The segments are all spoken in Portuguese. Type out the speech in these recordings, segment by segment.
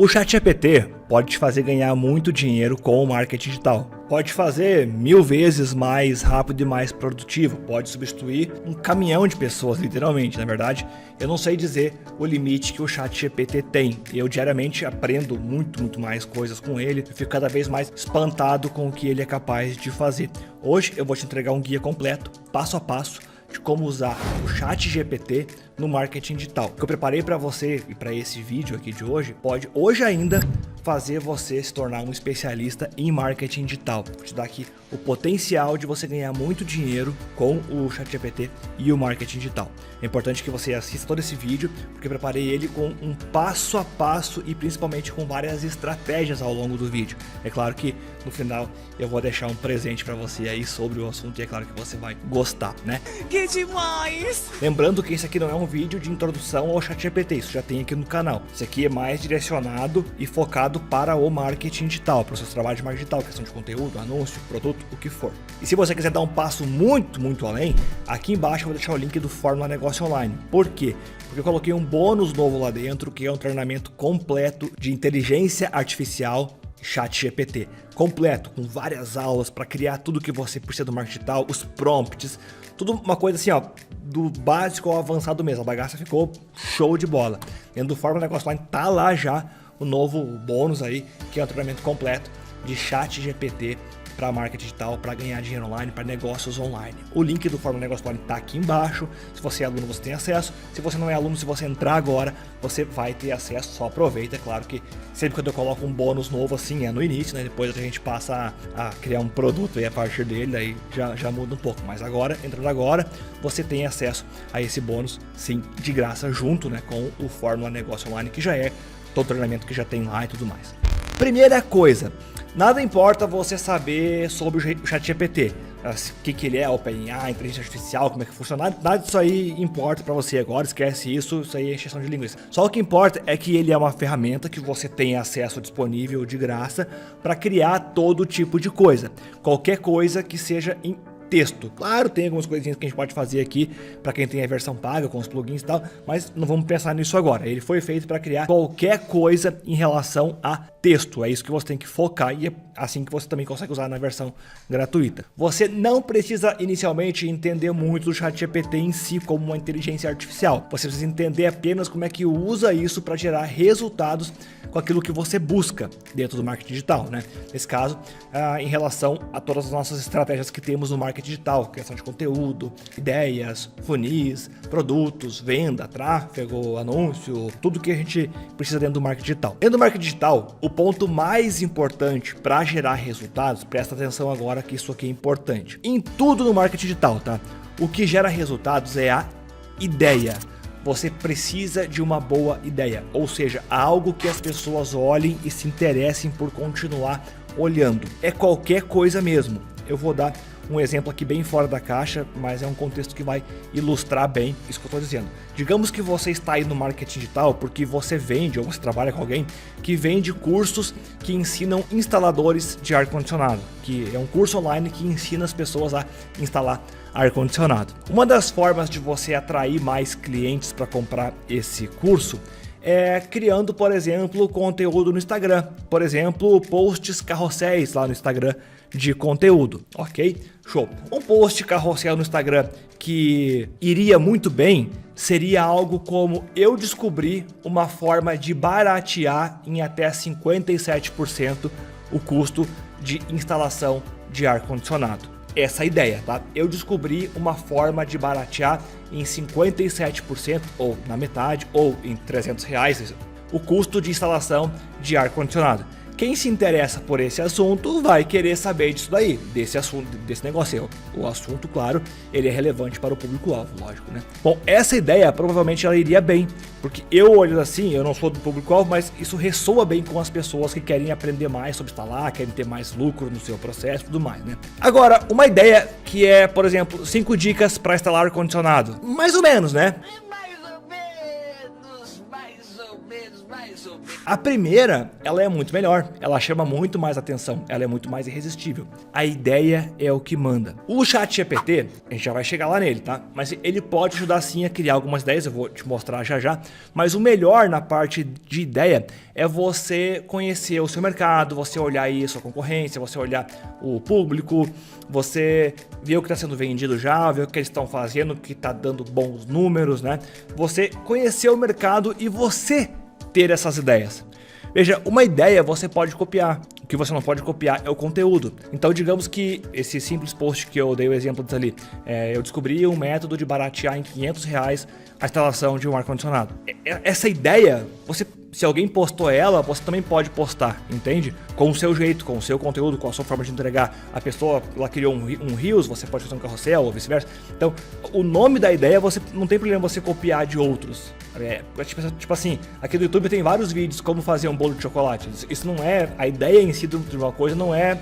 O ChatGPT pode te fazer ganhar muito dinheiro com o marketing digital. Pode te fazer 1000 vezes mais rápido e mais produtivo. Pode substituir um caminhão de pessoas, literalmente. Na verdade, eu não sei dizer o limite que o ChatGPT tem. Eu diariamente aprendo muito mais coisas com ele. Eu fico cada vez mais espantado com o que ele é capaz de fazer. Hoje eu vou te entregar um guia completo, passo a passo, de como usar o ChatGPT no marketing digital. O que eu preparei para você e para esse vídeo aqui de hoje pode hoje ainda fazer você se tornar um especialista em marketing digital. Vou te dar aqui o potencial de você ganhar muito dinheiro com o ChatGPT e o marketing digital. É importante que você assista todo esse vídeo, porque eu preparei ele com um passo a passo e principalmente com várias estratégias ao longo do vídeo. É claro que no final eu vou deixar um presente para você aí sobre o assunto e é claro que você vai gostar, né? Que demais! Lembrando que esse aqui não é um vídeo de introdução ao ChatGPT, isso já tem aqui no canal. Isso aqui é mais direcionado e focado para o marketing digital, para os seus trabalhos de marketing digital, questão de conteúdo, anúncio, produto, o que for. E se você quiser dar um passo muito além, aqui embaixo eu vou deixar o link do Fórmula Negócio Online. Por quê? Porque eu coloquei um bônus novo lá dentro, que é um treinamento completo de inteligência artificial ChatGPT, completo, com várias aulas para criar tudo que você precisa do marketing digital, os prompts, tudo uma coisa assim, ó, do básico ao avançado mesmo. A bagaça ficou show de bola. Dentro do Fórmula Negócio Online tá lá já o novo bônus aí, que é um treinamento completo de ChatGPT para marketing digital, para ganhar dinheiro online, para negócios online. O link do Fórmula Negócio Online está aqui embaixo. Se você é aluno, você tem acesso. Se você não é aluno, se você entrar agora, você vai ter acesso. Só aproveita. É claro que sempre quando eu coloco um bônus novo assim, é no início, né? Depois a gente passa a criar um produto e a partir dele aí já muda um pouco. Mas agora, entrando agora, você tem acesso a esse bônus, sim, de graça, junto, né, com o Fórmula Negócio Online, que já é todo o treinamento que já tem lá e tudo mais. Primeira coisa, nada importa você saber sobre o ChatGPT, o que ele é, OpenAI, inteligência artificial, como é que funciona, nada disso aí importa para você agora, esquece isso aí é encheção de linguiça. Só o que importa é que ele é uma ferramenta que você tem acesso disponível de graça para criar todo tipo de coisa, qualquer coisa que seja em texto. Claro, tem algumas coisinhas que a gente pode fazer aqui para quem tem a versão paga com os plugins e tal, mas não vamos pensar nisso agora. Ele foi feito para criar qualquer coisa em relação a texto. É isso que você tem que focar e é assim que você também consegue usar na versão gratuita. Você não precisa inicialmente entender muito do ChatGPT em si como uma inteligência artificial. Você precisa entender apenas como é que usa isso para gerar resultados com aquilo que você busca dentro do marketing digital, né? Nesse caso, em relação a todas as nossas estratégias que temos no marketing digital, criação de conteúdo, ideias, funis, produtos, venda, tráfego, anúncio, tudo que a gente precisa dentro do marketing digital. Dentro do marketing digital, o ponto mais importante para gerar resultados, presta atenção agora que isso aqui é importante. Em tudo no marketing digital, tá? O que gera resultados é a ideia. Você precisa de uma boa ideia, ou seja, algo que as pessoas olhem e se interessem por continuar olhando. É qualquer coisa mesmo. Eu vou dar um exemplo aqui bem fora da caixa, mas é um contexto que vai ilustrar bem isso que eu estou dizendo. Digamos que você está aí no marketing digital porque você vende ou você trabalha com alguém que vende cursos que ensinam instaladores de ar-condicionado, que é um curso online que ensina as pessoas a instalar ar-condicionado. Uma das formas de você atrair mais clientes para comprar esse curso é criando, por exemplo, conteúdo no Instagram. Por exemplo, posts carrosséis lá no Instagram de conteúdo, ok? Show! Um post carrossel no Instagram que iria muito bem seria algo como: eu descobri uma forma de baratear em até 57% o custo de instalação de ar-condicionado. Essa é a ideia, tá? Eu descobri uma forma de baratear em 57% ou na metade ou em R$300 o custo de instalação de ar-condicionado. Quem se interessa por esse assunto vai querer saber disso daí, desse assunto, desse negócio. O assunto, claro, ele é relevante para o público-alvo, lógico, né? Bom, essa ideia provavelmente ela iria bem, porque eu olho assim, eu não sou do público-alvo, mas isso ressoa bem com as pessoas que querem aprender mais sobre instalar, querem ter mais lucro no seu processo e tudo mais, né? Agora, uma ideia que é, por exemplo, 5 dicas para instalar ar-condicionado. Mais ou menos, né? A primeira, ela é muito melhor, ela chama muito mais atenção, ela é muito mais irresistível. A ideia é o que manda. O ChatGPT, a gente já vai chegar lá nele, tá? Mas ele pode ajudar sim a criar algumas ideias, eu vou te mostrar já já. Mas o melhor na parte de ideia é você conhecer o seu mercado, você olhar aí a sua concorrência, você olhar o público, você ver o que está sendo vendido já, ver o que eles estão fazendo, o que está dando bons números, né? Você conhecer o mercado e você ter essas ideias. Veja, uma ideia você pode copiar, o que você não pode copiar é o conteúdo. Então digamos que esse simples post que eu dei o exemplo ali, eu descobri um método de baratear em R$500 a instalação de um ar-condicionado. Essa ideia, se alguém postou ela, você também pode postar, entende? Com o seu jeito, com o seu conteúdo, com a sua forma de entregar. A pessoa, ela criou um Reels, você pode fazer um carrossel ou vice-versa. Então, o nome da ideia, você não tem problema você copiar de outros. Tipo assim, aqui no YouTube tem vários vídeos como fazer um bolo de chocolate. Isso não é, a ideia em si de uma coisa não é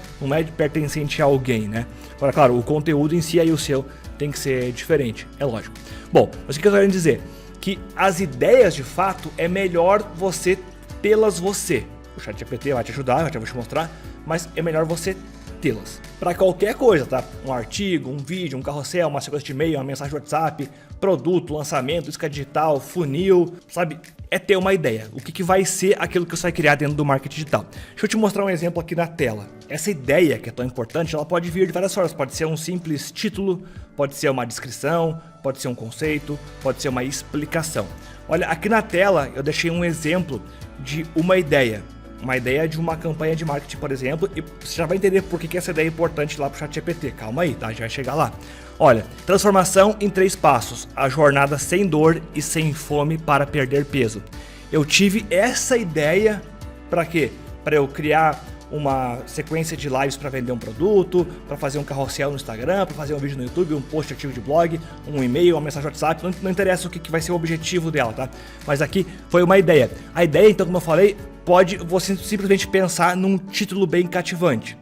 pertencente a alguém, né? Agora, claro, o conteúdo em si aí o seu tem que ser diferente, é lógico. Bom, mas o que eu quero dizer? Que as ideias de fato é melhor você tê-las você. O ChatGPT vai te ajudar, eu já vou te mostrar, mas é melhor você tê-las. Para qualquer coisa, tá? Um artigo, um vídeo, um carrossel, uma sequência de e-mail, uma mensagem de WhatsApp, produto, lançamento, isca digital, funil, sabe? É ter uma ideia. O que vai ser aquilo que você vai criar dentro do marketing digital. Deixa eu te mostrar um exemplo aqui na tela. Essa ideia que é tão importante, ela pode vir de várias formas. Pode ser um simples título, pode ser uma descrição, pode ser um conceito, pode ser uma explicação. Olha, aqui na tela eu deixei um exemplo de uma ideia. Uma ideia de uma campanha de marketing, por exemplo, e você já vai entender por que essa ideia é importante lá pro ChatGPT. Calma aí, tá? A gente vai chegar lá. Olha, transformação em 3 passos. A jornada sem dor e sem fome para perder peso. Eu tive essa ideia para quê? Para eu criar uma sequência de lives para vender um produto, para fazer um carrossel no Instagram, para fazer um vídeo no YouTube, um post ativo de blog, um e-mail, uma mensagem WhatsApp, não interessa o que vai ser o objetivo dela, tá? Mas aqui foi uma ideia. A ideia, então, como eu falei, pode você simplesmente pensar num título bem cativante,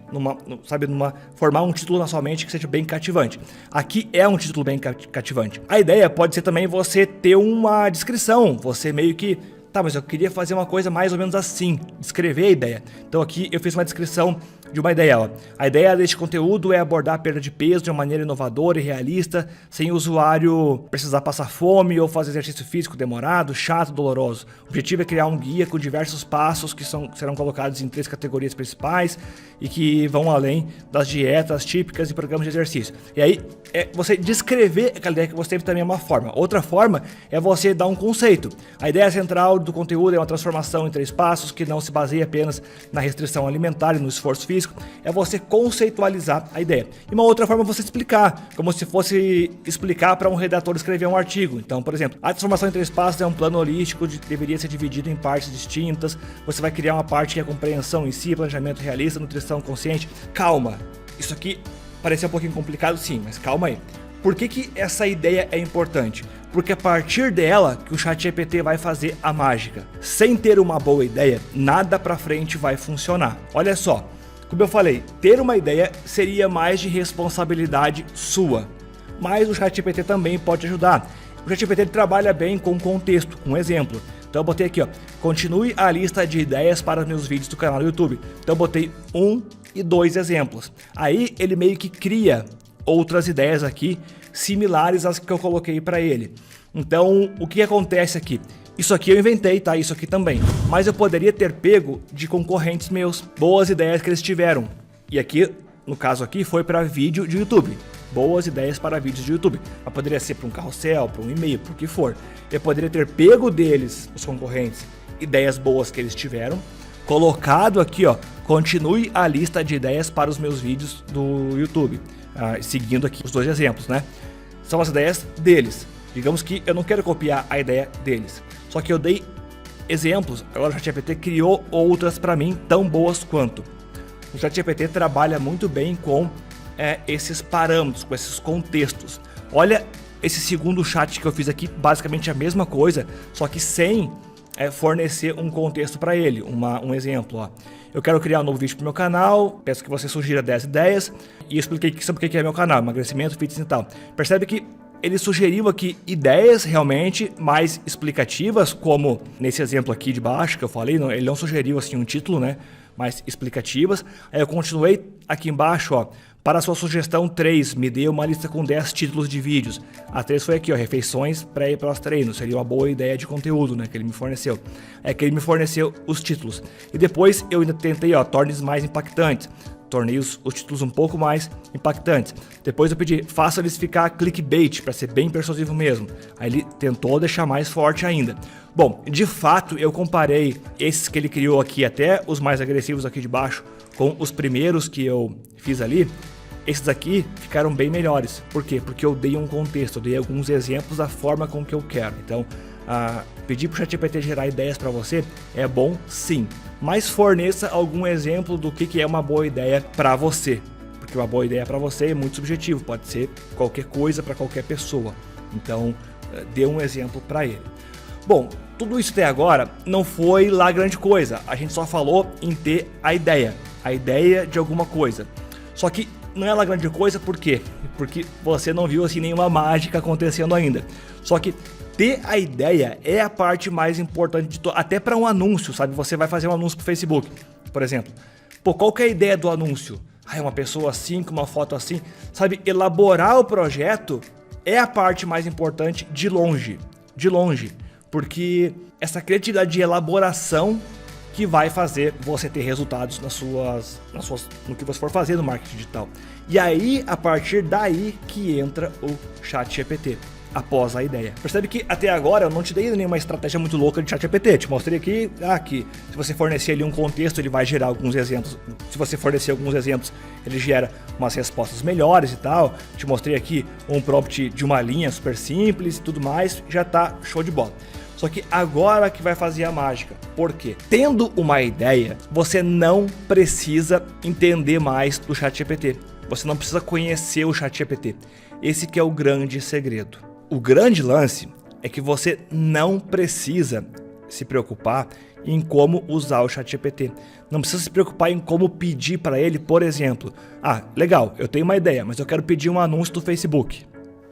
formar um título na sua mente que seja bem cativante. Aqui é um título bem cativante. A ideia pode ser também você ter uma descrição, você meio que tá, mas eu queria fazer uma coisa mais ou menos assim, descrever a ideia. Então aqui eu fiz uma descrição de uma ideia, ó. A ideia deste conteúdo é abordar a perda de peso de uma maneira inovadora e realista, sem o usuário precisar passar fome ou fazer exercício físico demorado, chato, doloroso. O objetivo é criar um guia com diversos passos que serão colocados em 3 categorias principais e que vão além das dietas típicas e programas de exercício. E aí, você descrever aquela ideia que você teve também é uma forma. Outra forma é você dar um conceito. A ideia central do conteúdo é uma transformação em 3 passos que não se baseia apenas na restrição alimentar e no esforço físico. É você conceitualizar a ideia. E uma outra forma é você explicar, como se fosse explicar para um redator escrever um artigo. Então, por exemplo, a transformação em 3 passos é um plano holístico, deveria ser dividido em partes distintas. Você vai criar uma parte que é a compreensão em si, planejamento realista, nutrição consciente. Calma, isso aqui parece um pouquinho complicado sim, mas calma aí. Por que essa ideia é importante? Porque a partir dela que o ChatGPT vai fazer a mágica. Sem ter uma boa ideia, nada pra frente vai funcionar. Olha só, como eu falei, ter uma ideia seria mais de responsabilidade sua. Mas o ChatGPT também pode ajudar. O ChatGPT trabalha bem com contexto, com exemplo. Então eu botei aqui, ó, continue a lista de ideias para os meus vídeos do canal do YouTube. Então eu botei 1 e 2 exemplos. Aí ele meio que cria outras ideias aqui, similares às que eu coloquei para ele. Então, o que acontece aqui? Isso aqui eu inventei, tá? Isso aqui também. Mas eu poderia ter pego de concorrentes meus, boas ideias que eles tiveram. E aqui, no caso aqui, foi para vídeo de YouTube. Boas ideias para vídeos de YouTube. Mas poderia ser para um carrossel, para um e-mail, para o que for. Eu poderia ter pego deles, os concorrentes, ideias boas que eles tiveram, colocado aqui, ó, continue a lista de ideias para os meus vídeos do YouTube. Seguindo aqui os 2 exemplos, né? São as ideias deles. Digamos que eu não quero copiar a ideia deles. Só que eu dei exemplos, agora o ChatGPT criou outras para mim tão boas quanto. O ChatGPT trabalha muito bem com esses parâmetros, com esses contextos. Olha esse segundo chat que eu fiz aqui, basicamente a mesma coisa, só que sem fornecer um contexto para ele, um exemplo, ó. Eu quero criar um novo vídeo para o meu canal, peço que você sugira 10 ideias e eu expliquei sobre o que é meu canal, emagrecimento, fitness e tal. Percebe que ele sugeriu aqui ideias realmente mais explicativas, como nesse exemplo aqui de baixo que eu falei, ele não sugeriu assim um título, né, mais explicativas. Aí eu continuei aqui embaixo, ó, para a sua sugestão 3, me dê uma lista com 10 títulos de vídeos. A 3 foi aqui, ó, refeições pré e pós-treino, seria uma boa ideia de conteúdo, né, que ele me forneceu. É que ele me forneceu os títulos. E depois eu ainda tentei, ó, torne-os mais impactantes. Tornei os títulos um pouco mais impactantes. Depois eu pedi, faça eles ficar clickbait, para ser bem persuasivo mesmo. Aí ele tentou deixar mais forte ainda. Bom, de fato eu comparei esses que ele criou aqui, até os mais agressivos aqui de baixo, com os primeiros que eu fiz ali. Esses aqui ficaram bem melhores. Por quê? Porque eu dei um contexto, eu dei alguns exemplos da forma com que eu quero. Então, pedir para o ChatGPT gerar ideias para você é bom, sim. Mas forneça algum exemplo do que é uma boa ideia para você. Porque uma boa ideia para você é muito subjetivo, pode ser qualquer coisa para qualquer pessoa. Então, dê um exemplo para ele. Bom, tudo isso até agora não foi lá grande coisa. A gente só falou em ter a ideia de alguma coisa. Só que não é lá grande coisa, por quê? Porque você não viu assim nenhuma mágica acontecendo ainda. Só que ter a ideia é a parte mais importante de até para um anúncio, sabe? Você vai fazer um anúncio pro Facebook, por exemplo. Pô, qual que é a ideia do anúncio? Uma pessoa assim, com uma foto assim, sabe? Elaborar o projeto é a parte mais importante de longe, porque essa criatividade de elaboração que vai fazer você ter resultados no que você for fazer no marketing digital. E aí, a partir daí que entra o ChatGPT, após a ideia. Percebe que até agora eu não te dei nenhuma estratégia muito louca de ChatGPT. Te mostrei aqui, que se você fornecer ali um contexto, ele vai gerar alguns exemplos. Se você fornecer alguns exemplos, ele gera umas respostas melhores e tal. Te mostrei aqui um prompt de uma linha super simples e tudo mais. Já tá show de bola. Só que agora que vai fazer a mágica. Por quê? Tendo uma ideia, você não precisa entender mais do ChatGPT. Você não precisa conhecer o ChatGPT. Esse que é o grande segredo. O grande lance é que você não precisa se preocupar em como usar o ChatGPT. Não precisa se preocupar em como pedir para ele, por exemplo. Legal, eu tenho uma ideia, mas eu quero pedir um anúncio do Facebook.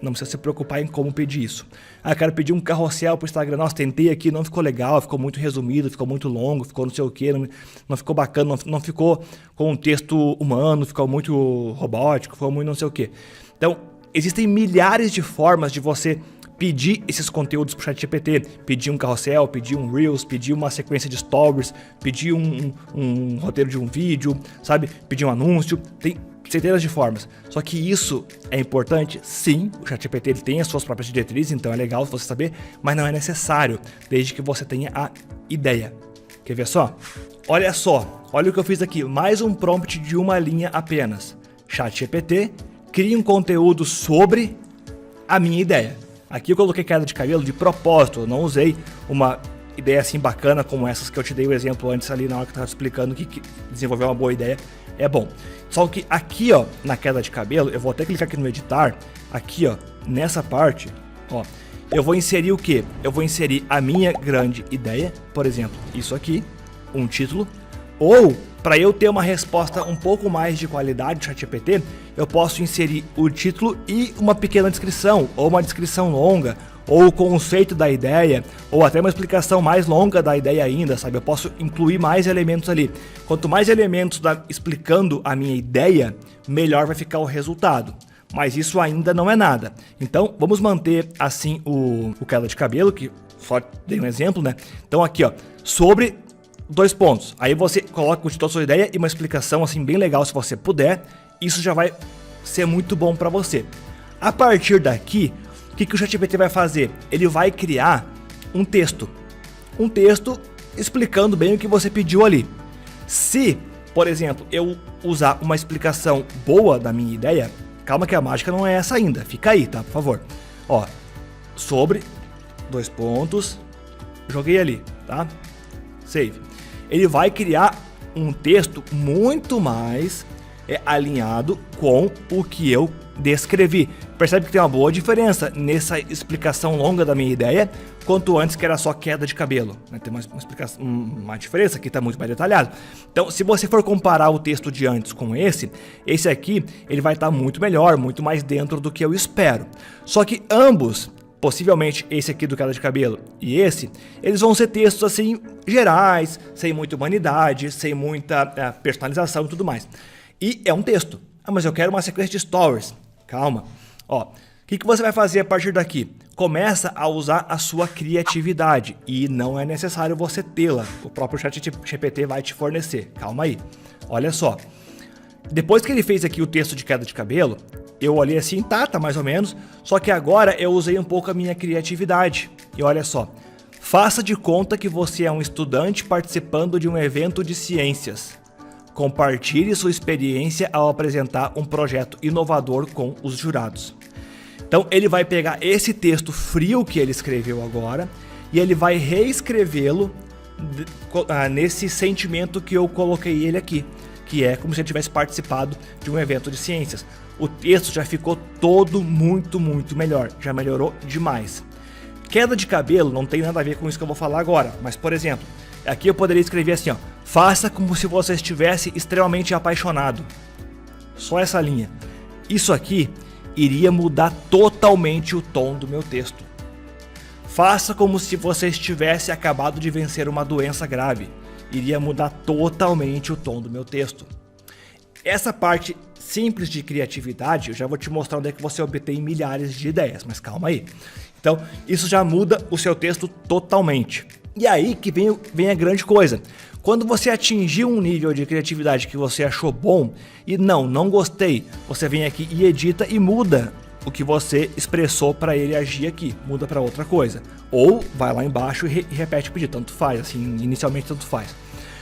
Não precisa se preocupar em como pedir isso. Eu quero pedir um carrossel pro Instagram. Nossa, tentei aqui, não ficou legal, ficou muito resumido, ficou muito longo, ficou não sei o que, não ficou bacana, não ficou com um texto humano, ficou muito robótico, ficou muito não sei o que. Então, existem milhares de formas de você pedir esses conteúdos pro ChatGPT. Pedir um carrossel, pedir um Reels, pedir uma sequência de stories, pedir um roteiro de um vídeo, sabe? Pedir um anúncio. Tem centenas de formas. Só que isso é importante, sim, o ChatGPT ele tem as suas próprias diretrizes, então é legal você saber, mas não é necessário, desde que você tenha a ideia. Quer ver só? Olha o que eu fiz aqui, mais um prompt de uma linha apenas. ChatGPT, crie um conteúdo sobre a minha ideia. Aqui eu coloquei queda de cabelo de propósito, eu não usei uma ideia assim bacana como essas que eu te dei o exemplo antes ali na hora que eu estava explicando que desenvolver uma boa ideia é bom. Só que aqui, ó, na queda de cabelo, eu vou até clicar aqui no editar, aqui, ó, nessa parte, ó, eu vou inserir o quê? Eu vou inserir a minha grande ideia, por exemplo, isso aqui, um título, ou para eu ter uma resposta um pouco mais de qualidade do ChatGPT, eu posso inserir o título e uma pequena descrição, ou uma descrição longa, ou o conceito da ideia, ou até uma explicação mais longa da ideia ainda, sabe? Eu posso incluir mais elementos ali. Quanto mais elementos explicando a minha ideia, melhor vai ficar o resultado. Mas isso ainda não é nada. Então, vamos manter assim o queda de cabelo, que só dei um exemplo, né? Então aqui, ó, sobre 2 pontos. Aí você coloca o título da sua ideia e uma explicação assim bem legal se você puder. Isso já vai ser muito bom para você. A partir daqui, o que o ChatGPT vai fazer? Ele vai criar um texto explicando bem o que você pediu ali. Se, por exemplo, eu usar uma explicação boa da minha ideia, calma que a mágica não é essa ainda, fica aí, tá, por favor. Ó, sobre 2 pontos, joguei ali, tá? Save. Ele vai criar um texto muito mais alinhado com o que eu descrevi. percebe que tem uma boa diferença nessa explicação longa da minha ideia, quanto antes que era só queda de cabelo, né? Tem uma diferença que está muito mais detalhado. Então, se você for comparar o texto de antes com esse aqui, ele vai estar muito melhor, muito mais dentro do que eu espero. Só que ambos, possivelmente esse aqui do queda de cabelo e esse, eles vão ser textos assim, gerais, sem muita humanidade, sem muita personalização e tudo mais. E é um texto. Ah, mas eu quero uma sequência de stories. Calma. Ó, o que você vai fazer a partir daqui? Começa a usar a sua criatividade e não é necessário você tê-la. O próprio ChatGPT vai te fornecer. Calma aí. Olha só. Depois que ele fez aqui o texto de queda de cabelo, eu olhei assim, tá mais ou menos, só que agora eu usei um pouco a minha criatividade. E olha só. Faça de conta que você é um estudante participando de um evento de ciências. Compartilhe sua experiência ao apresentar um projeto inovador com os jurados. Então ele vai pegar esse texto frio que ele escreveu agora e ele vai reescrevê-lo nesse sentimento que eu coloquei ele aqui, que é como se ele tivesse participado de um evento de ciências. O texto já ficou todo muito melhor, já melhorou demais. Queda de cabelo não tem nada a ver com isso que eu vou falar agora, mas por exemplo, aqui eu poderia escrever assim, ó, faça como se você estivesse extremamente apaixonado. Só essa linha. Isso aqui iria mudar totalmente o tom do meu texto. Faça como se você estivesse acabado de vencer uma doença grave. Iria mudar totalmente o tom do meu texto. Essa parte simples de criatividade, eu já vou te mostrar onde é que você obtém milhares de ideias, mas calma aí. Então, isso já muda o seu texto totalmente. E aí que vem a grande coisa. Quando você atingir um nível de criatividade que você achou bom e não gostei, você vem aqui e edita e muda o que você expressou para ele agir aqui, muda para outra coisa. Ou vai lá embaixo e repete o pedido, tanto faz, assim, inicialmente tanto faz.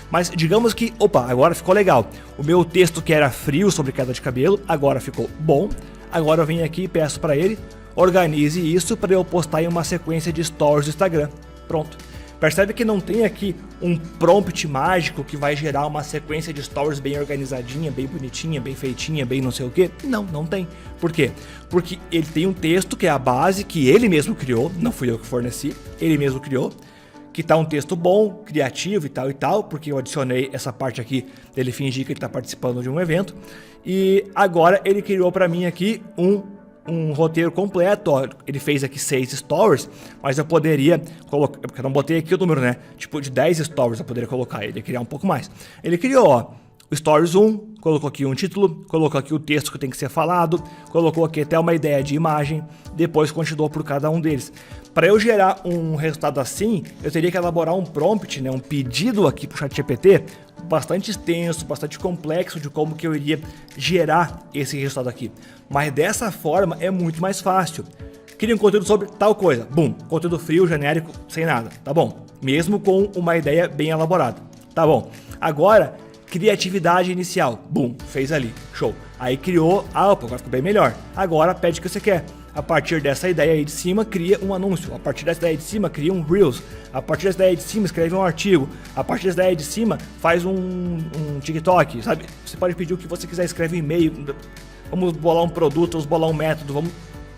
Mas digamos que, agora ficou legal. O meu texto que era frio sobre queda de cabelo, agora ficou bom. Agora eu venho aqui e peço para ele, organize isso para eu postar em uma sequência de stories do Instagram. Pronto. Percebe que não tem aqui um prompt mágico que vai gerar uma sequência de stories bem organizadinha, bem bonitinha, bem feitinha, bem não sei o que? Não tem. Por quê? Porque ele tem um texto que é a base, que ele mesmo criou, não fui eu que forneci, ele mesmo criou, que tá um texto bom, criativo e tal, porque eu adicionei essa parte aqui dele fingir que ele tá participando de um evento, e agora ele criou para mim aqui um roteiro completo, ó. Ele fez aqui 6 stories, mas eu poderia colocar, porque eu não botei aqui o número, né? Tipo de 10 stories eu poderia colocar, ele ia criar um pouco mais. Ele criou, ó, o stories 1, colocou aqui um título, colocou aqui o texto que tem que ser falado, colocou aqui até uma ideia de imagem, depois continuou por cada um deles. Para eu gerar um resultado assim, eu teria que elaborar um prompt, né, um pedido aqui para o ChatGPT, bastante extenso, bastante complexo de como que eu iria gerar esse resultado aqui. Mas dessa forma é muito mais fácil. Queria um conteúdo sobre tal coisa, bum, conteúdo frio, genérico, sem nada, tá bom. Mesmo com uma ideia bem elaborada, tá bom. Agora, criatividade inicial, bum, fez ali, show. Aí criou, agora ficou bem melhor. Agora pede o que você quer. A partir dessa ideia aí de cima, cria um anúncio. A partir dessa ideia de cima, cria um Reels. A partir dessa ideia de cima, escreve um artigo. A partir dessa ideia de cima, faz um TikTok, sabe? Você pode pedir o que você quiser, escreve um e-mail. Vamos bolar um produto, vamos bolar um método,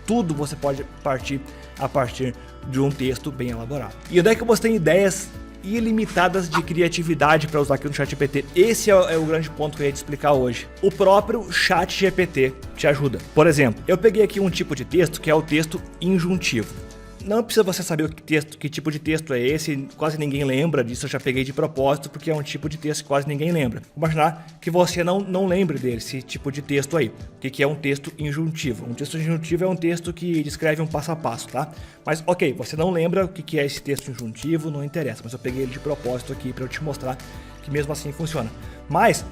tudo você pode partir a partir de um texto bem elaborado. E onde é que você tem ideias ilimitadas de criatividade para usar aqui no ChatGPT? Esse é o grande ponto que eu ia te explicar hoje. O próprio ChatGPT te ajuda. Por exemplo, eu peguei aqui um tipo de texto que é o texto injuntivo. Não precisa você saber que tipo de texto é esse, quase ninguém lembra disso, eu já peguei de propósito, porque é um tipo de texto que quase ninguém lembra. Vou imaginar que você não lembre desse tipo de texto aí. O que é um texto injuntivo? Um texto injuntivo é um texto que descreve um passo a passo, tá? Mas ok, você não lembra o que é esse texto injuntivo, não interessa, mas eu peguei ele de propósito aqui para eu te mostrar que mesmo assim funciona. Mas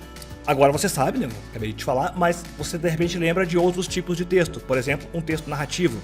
agora você sabe, né? Acabei de te falar, mas você de repente lembra de outros tipos de texto. Por exemplo, um texto narrativo.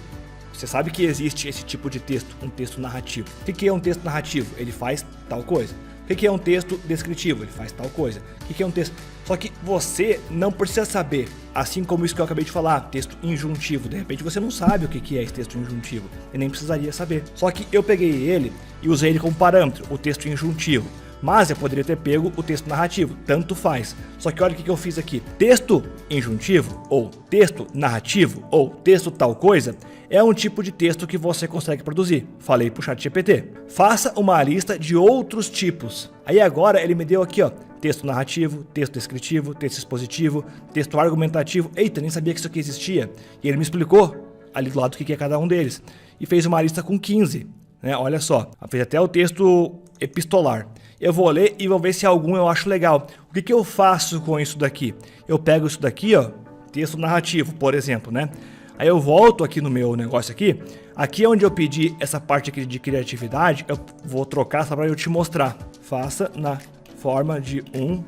Você sabe que existe esse tipo de texto, um texto narrativo. O que é um texto narrativo? Ele faz tal coisa. O que é um texto descritivo? Ele faz tal coisa. O que é um texto... Só que você não precisa saber, assim como isso que eu acabei de falar, texto injuntivo. De repente você não sabe o que é esse texto injuntivo e nem precisaria saber. Só que eu peguei ele e usei ele como parâmetro, o texto injuntivo. Mas eu poderia ter pego o texto narrativo, tanto faz. Só que olha o que eu fiz aqui. Texto injuntivo, ou texto narrativo, ou texto tal coisa, é um tipo de texto que você consegue produzir. Falei pro ChatGPT. Faça uma lista de outros tipos. Aí agora ele me deu aqui, ó, texto narrativo, texto descritivo, texto expositivo, texto argumentativo. Eita, nem sabia que isso aqui existia. E ele me explicou ali do lado o que é cada um deles. E fez uma lista com 15, né? Olha só, fez até o texto epistolar. Eu vou ler e vou ver se algum eu acho legal. O que eu faço com isso daqui? Eu pego isso daqui, ó, texto narrativo, por exemplo, né? Aí eu volto aqui no meu negócio aqui. Aqui é onde eu pedi essa parte aqui de criatividade. Eu vou trocar só para eu te mostrar. Faça na forma de um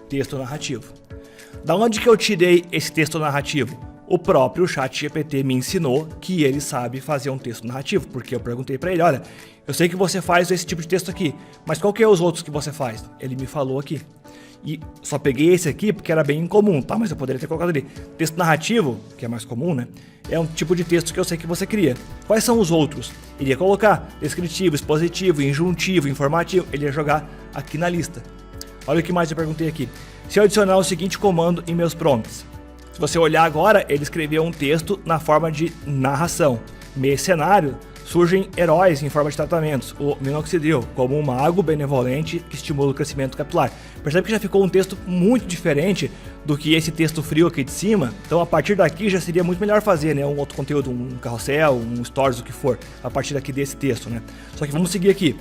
texto narrativo. Da onde que eu tirei esse texto narrativo? O próprio ChatGPT me ensinou que ele sabe fazer um texto narrativo, porque eu perguntei para ele, olha, eu sei que você faz esse tipo de texto aqui, mas qual que é os outros que você faz? Ele me falou aqui. E só peguei esse aqui porque era bem incomum, tá? Mas eu poderia ter colocado ali. Texto narrativo, que é mais comum, né? É um tipo de texto que eu sei que você cria. Quais são os outros? Ele ia colocar descritivo, expositivo, injuntivo, informativo. Ele ia jogar aqui na lista. Olha o que mais eu perguntei aqui. Se eu adicionar o seguinte comando em meus prompts. Se você olhar agora, ele escreveu um texto na forma de narração. Mercenário, surgem heróis em forma de tratamentos. O minoxidil, como um mago benevolente que estimula o crescimento capilar. Percebe que já ficou um texto muito diferente do que esse texto frio aqui de cima. Então a partir daqui já seria muito melhor fazer, né? Um outro conteúdo, um carrossel, um stories, o que for. A partir daqui desse texto, né? Só que vamos seguir aqui.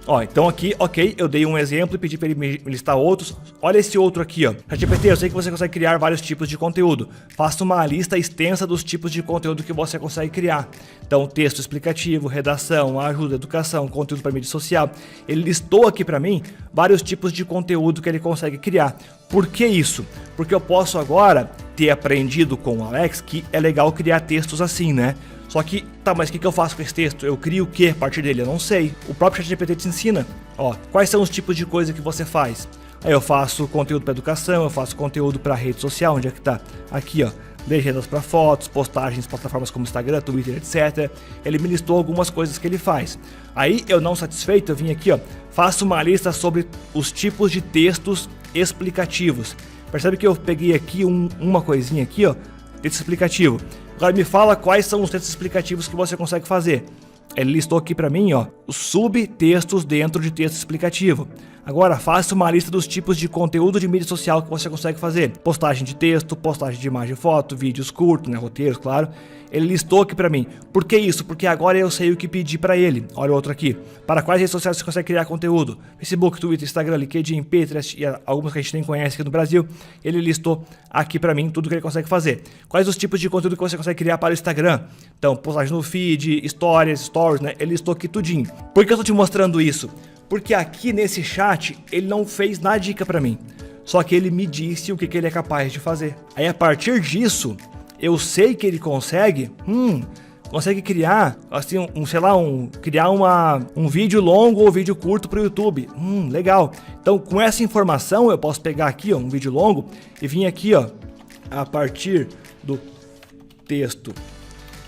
Ó, então aqui, ok, eu dei um exemplo e pedi para ele me listar outros. Olha esse outro aqui, ó. ChatGPT, eu sei que você consegue criar vários tipos de conteúdo. Faça uma lista extensa dos tipos de conteúdo que você consegue criar. Então, texto explicativo, redação, ajuda, educação, conteúdo para mídia social. Ele listou aqui para mim vários tipos de conteúdo que ele consegue criar. Por que isso? Porque eu posso agora ter aprendido com o Alex que é legal criar textos assim, né? Só que, tá, mas o que eu faço com esse texto? Eu crio o que a partir dele? Eu não sei. O próprio ChatGPT te ensina. Ó, quais são os tipos de coisa que você faz? Aí eu faço conteúdo para educação, eu faço conteúdo para rede social, onde é que tá? Aqui, ó, legendas para fotos, postagens em plataformas como Instagram, Twitter, etc. Ele me listou algumas coisas que ele faz. Aí, eu não satisfeito, eu vim aqui, ó, faço uma lista sobre os tipos de textos explicativos. Percebe que eu peguei aqui uma coisinha aqui, ó, texto explicativo. Agora me fala quais são os textos explicativos que você consegue fazer. Ele listou aqui para mim, ó, os subtextos dentro de texto explicativo. Agora faça uma lista dos tipos de conteúdo de mídia social que você consegue fazer. Postagem de texto, postagem de imagem e foto, vídeos curtos, né, roteiros, claro. Ele listou aqui para mim. Por que isso? Porque agora eu sei o que pedir para ele. Olha o outro aqui. Para quais redes sociais você consegue criar conteúdo? Facebook, Twitter, Instagram, LinkedIn, Pinterest e algumas que a gente nem conhece aqui no Brasil. Ele listou aqui para mim tudo que ele consegue fazer. Quais os tipos de conteúdo que você consegue criar para o Instagram? Então, postagem no feed, stories, né? Ele listou aqui tudinho. Por que eu tô te mostrando isso? Porque aqui nesse chat ele não fez nada dica pra mim. Só que ele me disse o que ele é capaz de fazer. Aí a partir disso, eu sei que ele consegue criar, assim, criar um vídeo longo ou vídeo curto pro YouTube. Legal. Então com essa informação eu posso pegar aqui, ó, um vídeo longo e vir aqui, ó, a partir do texto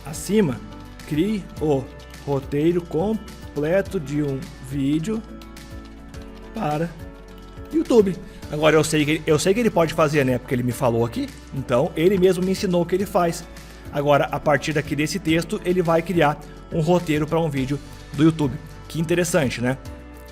acima, crie o roteiro completo de um vídeo para YouTube. Agora eu sei que ele pode fazer, né? Porque ele me falou aqui. Então ele mesmo me ensinou o que ele faz. Agora, a partir daqui desse texto, ele vai criar um roteiro para um vídeo do YouTube. Que interessante, né?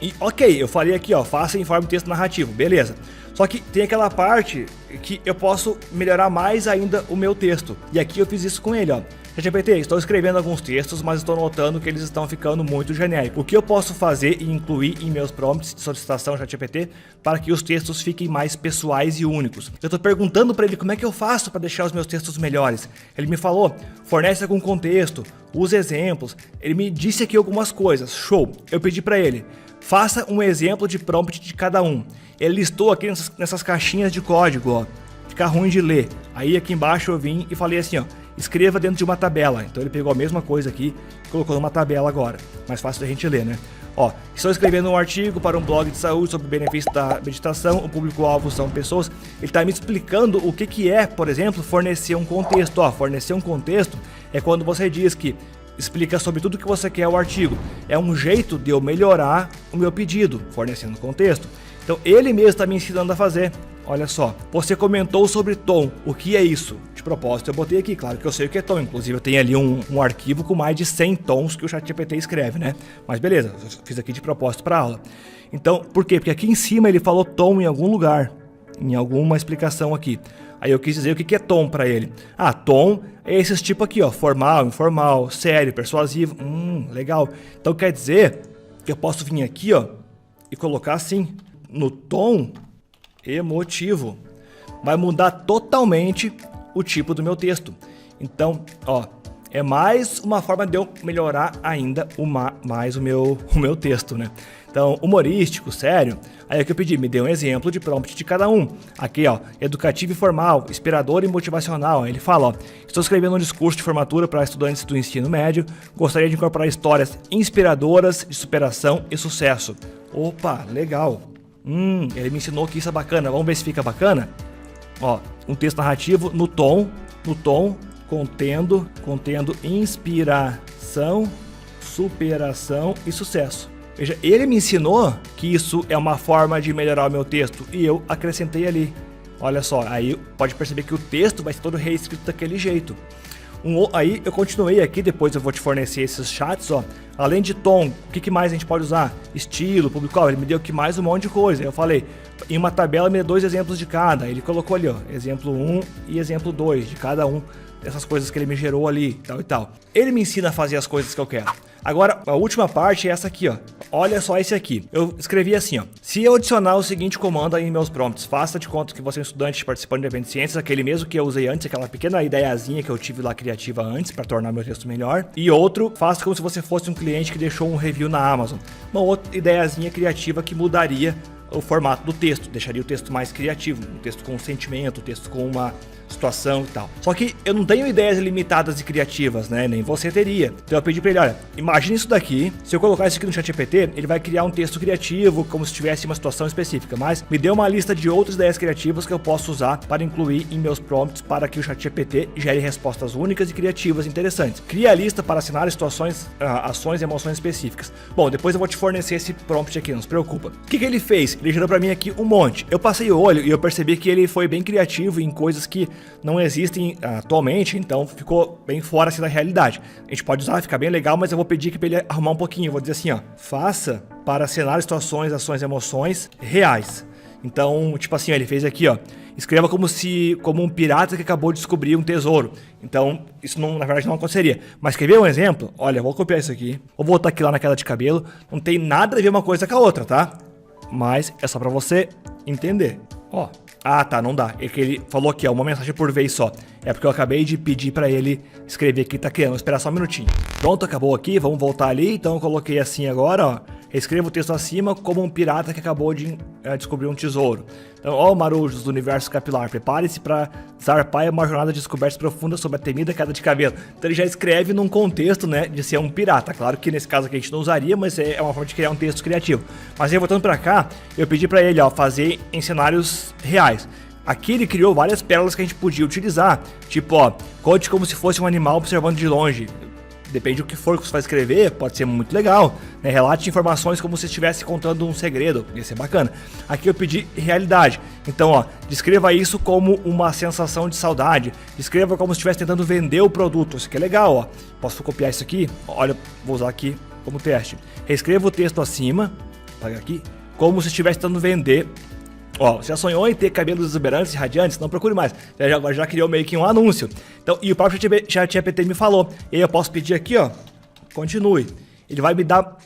E ok, eu falei aqui, ó, faça em forma de texto narrativo, beleza. Só que tem aquela parte que eu posso melhorar mais ainda o meu texto. E aqui eu fiz isso com ele, ó. ChatGPT, estou escrevendo alguns textos, mas estou notando que eles estão ficando muito genéricos. O que eu posso fazer e incluir em meus prompts de solicitação ChatGPT para que os textos fiquem mais pessoais e únicos? Eu estou perguntando para ele como é que eu faço para deixar os meus textos melhores. Ele me falou, fornece algum contexto, use exemplos. Ele me disse aqui algumas coisas, show. Eu pedi para ele, faça um exemplo de prompt de cada um. Ele listou aqui nessas caixinhas de código, ó, ficar ruim de ler. Aí aqui embaixo eu vim e falei assim, ó, escreva dentro de uma tabela. Então ele pegou a mesma coisa aqui e colocou numa tabela agora. Mais fácil da gente ler, né? Ó, estou escrevendo um artigo para um blog de saúde sobre benefícios da meditação. O público-alvo são pessoas. Ele está me explicando o que é, por exemplo, fornecer um contexto. Ó, fornecer um contexto é quando você diz que explica sobre tudo que você quer o artigo. É um jeito de eu melhorar o meu pedido, fornecendo contexto. Então ele mesmo está me ensinando a fazer. Olha só, você comentou sobre tom, o que é isso? De propósito eu botei aqui, claro que eu sei o que é tom, inclusive eu tenho ali um arquivo com mais de 100 tons que o ChatGPT escreve, né? Mas beleza, eu fiz aqui de propósito para aula. Então, por quê? Porque aqui em cima ele falou tom em algum lugar, em alguma explicação aqui. Aí eu quis dizer o que é tom para ele. Ah, tom é esses tipo aqui, ó, formal, informal, sério, persuasivo. Legal. Então quer dizer que eu posso vir aqui, ó, e colocar assim, no tom emotivo. Vai mudar totalmente o tipo do meu texto. Então, ó, é mais uma forma de eu melhorar ainda mais o meu texto, né? Então, humorístico, sério. Aí é que eu pedi, me dê um exemplo de prompt de cada um. Aqui, ó, educativo e formal, inspirador e motivacional. Aí ele fala, ó, estou escrevendo um discurso de formatura para estudantes do ensino médio. Gostaria de incorporar histórias inspiradoras de superação e sucesso. Opa, legal. Ele me ensinou que isso é bacana. Vamos ver se fica bacana? Ó, um texto narrativo no tom, contendo inspiração, superação e sucesso. Veja, ele me ensinou que isso é uma forma de melhorar o meu texto e eu acrescentei ali. Olha só, aí pode perceber que o texto vai ser todo reescrito daquele jeito. Aí eu continuei aqui, depois eu vou te fornecer esses chats, ó. Além de tom, o que mais a gente pode usar? Estilo, público-alvo, ele me deu aqui mais um monte de coisa. Eu falei, em uma tabela me deu 2 exemplos de cada. Ele colocou ali, ó, exemplo 1 e exemplo 2 de cada um dessas coisas que ele me gerou ali, tal e tal. Ele me ensina a fazer as coisas que eu quero. Agora, a última parte é essa aqui, ó. Olha só esse aqui. Eu escrevi assim, ó. Se eu adicionar o seguinte comando aí em meus prompts, faça de conta que você é um estudante participando de evento de ciências, aquele mesmo que eu usei antes, aquela pequena ideiazinha que eu tive lá criativa antes para tornar meu texto melhor. E outro, faça como se você fosse um cliente que deixou um review na Amazon. Uma outra ideiazinha criativa que mudaria o formato do texto, deixaria o texto mais criativo, um texto com sentimento, um texto com uma situação e tal. Só que eu não tenho ideias limitadas e criativas, né? Nem você teria. Então eu pedi pra ele, olha, imagine isso daqui, se eu colocar isso aqui no ChatGPT, ele vai criar um texto criativo, como se tivesse uma situação específica, mas me dê uma lista de outras ideias criativas que eu posso usar para incluir em meus prompts para que o ChatGPT gere respostas únicas e criativas interessantes. Cria a lista para assinar situações, ações e emoções específicas. Bom, depois eu vou te fornecer esse prompt aqui, não se preocupa. O que ele fez? Ele gerou pra mim aqui um monte. Eu passei o olho e eu percebi que ele foi bem criativo em coisas que não existem atualmente, então ficou bem fora assim, da realidade. A gente pode usar, fica bem legal, mas eu vou pedir aqui pra ele arrumar um pouquinho. Eu vou dizer assim, ó, faça para cenários, situações, ações e emoções reais. Então, tipo assim, ó, ele fez aqui, ó, escreva como um pirata que acabou de descobrir um tesouro. Então, isso não, na verdade não aconteceria. Mas quer ver um exemplo? Olha, vou copiar isso aqui, vou voltar aqui lá na queda de cabelo, não tem nada a ver uma coisa com a outra, tá? Mas é só pra você entender. Ó, tá, não dá. É que ele falou aqui, ó, uma mensagem por vez só. É porque eu acabei de pedir pra ele escrever aqui, tá criando. Vou esperar só um minutinho. Pronto, acabou aqui, vamos voltar ali. Então eu coloquei assim agora, ó. Escreva o texto acima como um pirata que acabou de descobrir um tesouro. Então, ó, marujos do universo capilar, prepare-se para zarpar uma jornada de descobertas profundas sobre a temida queda de cabelo. Então ele já escreve num contexto, né, de ser um pirata. Claro que nesse caso aqui a gente não usaria, mas é uma forma de criar um texto criativo. Mas aí, voltando para cá, eu pedi para ele, ó, fazer em cenários reais. Aqui ele criou várias pérolas que a gente podia utilizar. Tipo, ó, conte como se fosse um animal observando de longe. Depende do que for que você vai escrever, pode ser muito legal, né? Relate informações como se estivesse contando um segredo, ia ser bacana. Aqui eu pedi realidade. Então, ó, descreva isso como uma sensação de saudade. Descreva como se estivesse tentando vender o produto. Isso aqui é legal, ó. Posso copiar isso aqui? Olha, vou usar aqui como teste. Reescreva o texto acima, paga aqui, como se estivesse tentando vender. Ó, já sonhou em ter cabelos exuberantes e radiantes? Não procure mais. Agora já criou meio que um anúncio. Então, e o próprio ChatGPT me falou. E aí eu posso pedir aqui, ó, continue. Ele vai me dar...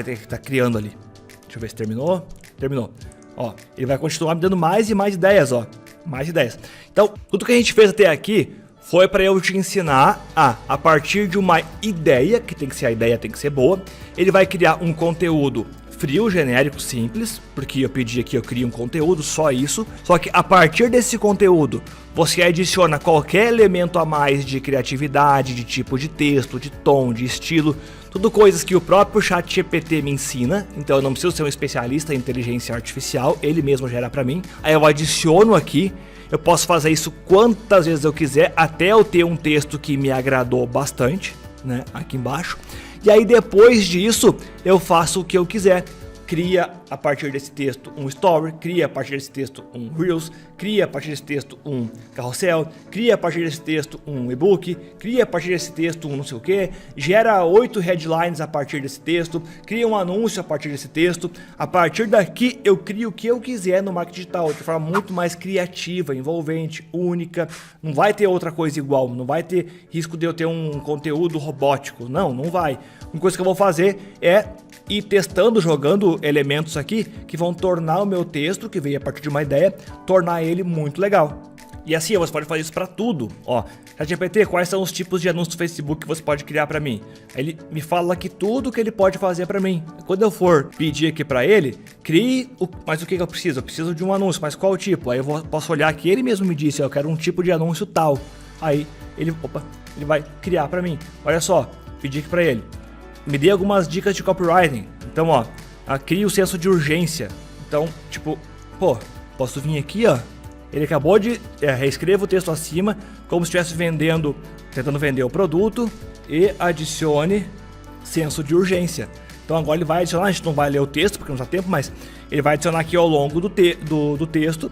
ele tá criando ali. Deixa eu ver se terminou. Terminou. Ó, ele vai continuar me dando mais e mais ideias, ó. Mais ideias. Então, tudo que a gente fez até aqui foi para eu te ensinar a partir de uma ideia, que tem que ser a ideia, tem que ser boa, ele vai criar um conteúdo frio, genérico, simples, porque eu pedi aqui, eu crio um conteúdo, só isso. Só que a partir desse conteúdo, você adiciona qualquer elemento a mais de criatividade, de tipo de texto, de tom, de estilo, tudo coisas que o próprio ChatGPT me ensina, então eu não preciso ser um especialista em inteligência artificial, ele mesmo gera pra mim. Aí eu adiciono aqui, eu posso fazer isso quantas vezes eu quiser, até eu ter um texto que me agradou bastante. né, aqui embaixo. E aí depois disso eu faço o que eu quiser. Cria a partir desse texto um story, cria a partir desse texto um Reels, cria a partir desse texto um carrossel, cria a partir desse texto um e-book, cria a partir desse texto um não sei o que, gera 8 headlines a partir desse texto, cria um anúncio a partir desse texto. A partir daqui eu crio o que eu quiser no marketing digital, de forma muito mais criativa, envolvente, única. Não vai ter outra coisa igual, não vai ter risco de eu ter um conteúdo robótico, não vai. Uma coisa que eu vou fazer é ir testando, jogando elementos aqui que vão tornar o meu texto, que veio a partir de uma ideia, tornar ele muito legal. E assim, você pode fazer isso para tudo. Ó, ChatGPT, quais são os tipos de anúncios do Facebook que você pode criar para mim? Aí ele me fala aqui tudo que ele pode fazer para mim. Quando eu for pedir aqui para ele, crie, mas o que eu preciso? Eu preciso de um anúncio, mas qual tipo? Aí eu posso olhar que ele mesmo me disse, eu quero um tipo de anúncio tal. Aí ele vai criar para mim. Olha só, pedi aqui para ele. Me dê algumas dicas de copywriting. Então, ó, crie o senso de urgência. Então, tipo, posso vir aqui, ó. Ele acabou de reescreva o texto acima, como se estivesse tentando vender o produto, e adicione senso de urgência. Então agora ele vai adicionar, a gente não vai ler o texto porque não dá tempo, mas ele vai adicionar aqui ao longo do texto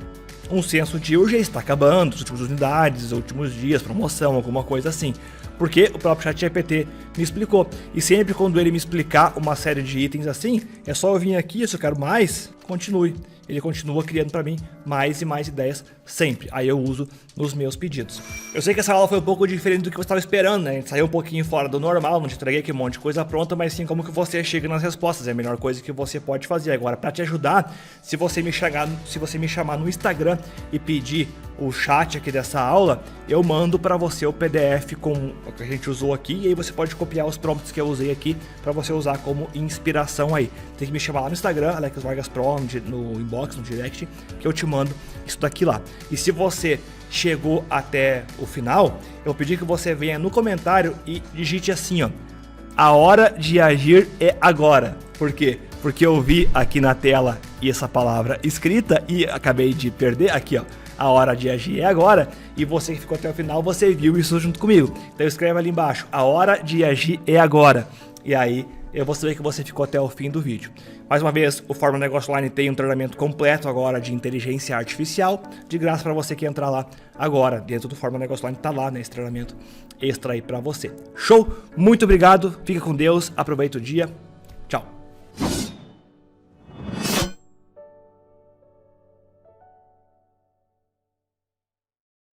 um senso de urgência. Está acabando, as últimas unidades, os últimos dias, promoção, alguma coisa assim. Porque o próprio ChatGPT me explicou. E sempre quando ele me explicar uma série de itens assim, é só eu vir aqui, se eu quero mais, continue. Ele continua criando para mim mais e mais ideias sempre. Aí eu uso nos meus pedidos. Eu sei que essa aula foi um pouco diferente do que você estava esperando, né? A gente saiu um pouquinho fora do normal, não te entreguei aqui um monte de coisa pronta, mas sim como que você chega nas respostas. É a melhor coisa que você pode fazer. Agora, para te ajudar, se você me chamar no Instagram e pedir o chat aqui dessa aula, eu mando para você o PDF com o que a gente usou aqui, e aí você pode copiar os prompts que eu usei aqui para você usar como inspiração aí. Tem que me chamar lá no Instagram, Alex Vargas Pro, no inbox, no direct, que eu te mando isso daqui lá. E se você chegou até o final, eu pedi que você venha no comentário e digite assim, ó: a hora de agir é agora. Por quê? Porque eu vi aqui na tela essa palavra escrita e acabei de perder aqui, ó. A hora de agir é agora, e você que ficou até o final, você viu isso junto comigo. Então escreve ali embaixo, a hora de agir é agora. E aí eu vou saber que você ficou até o fim do vídeo. Mais uma vez, o Fórmula Negócio Online tem um treinamento completo agora de inteligência artificial, de graça para você que entrar lá agora. Dentro do Fórmula Negócio Online tá lá, né, esse treinamento extra aí para você. Show? Muito obrigado, fica com Deus, aproveita o dia.